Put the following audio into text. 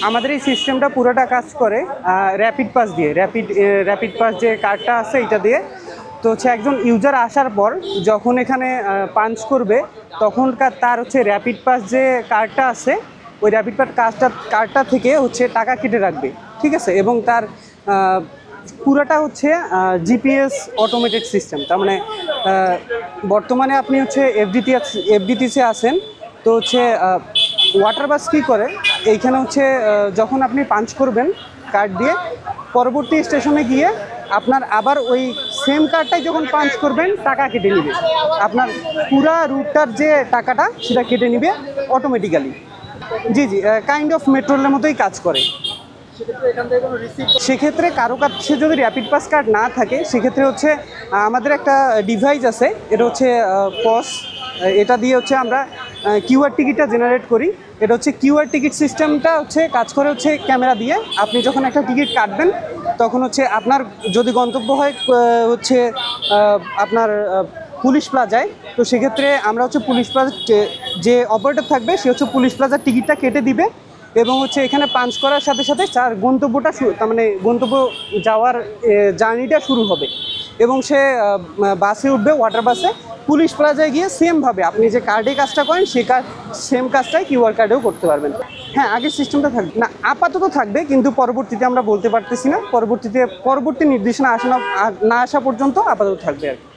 আমাদের এই সিস্টেমটা পুরোটা কাজ করে র্যাপিড পাস দিয়ে। র্যাপিড পাস যে কার্ডটা আছে এটা দিয়ে। তো হচ্ছে একজন ইউজার আসার পর যখন এখানে পাঞ্চ করবে তখনকার তার হচ্ছে র্যাপিড পাস যে কার্ডটা আছে ওই র্যাপিড পাস কার্ডটা থেকে হচ্ছে টাকা কেটে রাখবে, ঠিক আছে। এবং তার পুরোটা হচ্ছে জিপিএস অটোমেটেড সিস্টেম। তার মানে বর্তমানে আপনি হচ্ছে এফডিটিসে আছেন, তো হচ্ছে ওয়াটার বাস কী করে এইখানে হচ্ছে যখন আপনি পাঞ্চ করবেন কার্ড দিয়ে, পরবর্তী স্টেশনে গিয়ে আপনার আবার ওই সেম কার্ডটাই যখন পাঞ্চ করবেন টাকা কেটে নেবে। আপনার পুরা রুটটার যে টাকাটা সেটা কেটে নেবে অটোমেটিক্যালি। জি জি, কাইন্ড অফ মেট্রোলের মতোই কাজ করে। সেক্ষেত্রে কারো কাছে যদি র্যাপিড পাস কার্ড না থাকে সেক্ষেত্রে হচ্ছে আমাদের একটা ডিভাইস আছে, এটা হচ্ছে পস। এটা দিয়ে হচ্ছে আমরা কিউআর টিকিটটা জেনারেট করি। এটা হচ্ছে কিউআর টিকিট সিস্টেমটা হচ্ছে কাজ করে হচ্ছে ক্যামেরা দিয়ে। আপনি যখন একটা টিকিট কাটবেন তখন হচ্ছে আপনার যদি গন্তব্য হয় হচ্ছে আপনার পুলিশ প্লাজায়, তো সেক্ষেত্রে আমরা হচ্ছে পুলিশ প্লাজা যে অপারেটর থাকবে সে হচ্ছে পুলিশ প্লাজার টিকিটটা কেটে দিবে এবং হচ্ছে এখানে পাঞ্চ করার সাথে সাথে তার গন্তব্যটা তার মানে গন্তব্য যাওয়ার জার্নিটা শুরু হবে এবং সে বাসে উঠবে, ওয়াটার বাসে। পুলিশ প্লাজায় গিয়ে সেমভাবে আপনি যে কার্ডে কাজটা করেন সেই সেম কাজটাই কিউআর কার্ডেও করতে পারবেন। হ্যাঁ, আগের সিস্টেমটা থাকবে না, আপাতত থাকবে, কিন্তু পরবর্তীতে আমরা বলতে পারতেছি না। পরবর্তী নির্দেশনা না আসা পর্যন্ত আপাতত থাকবে আর কি।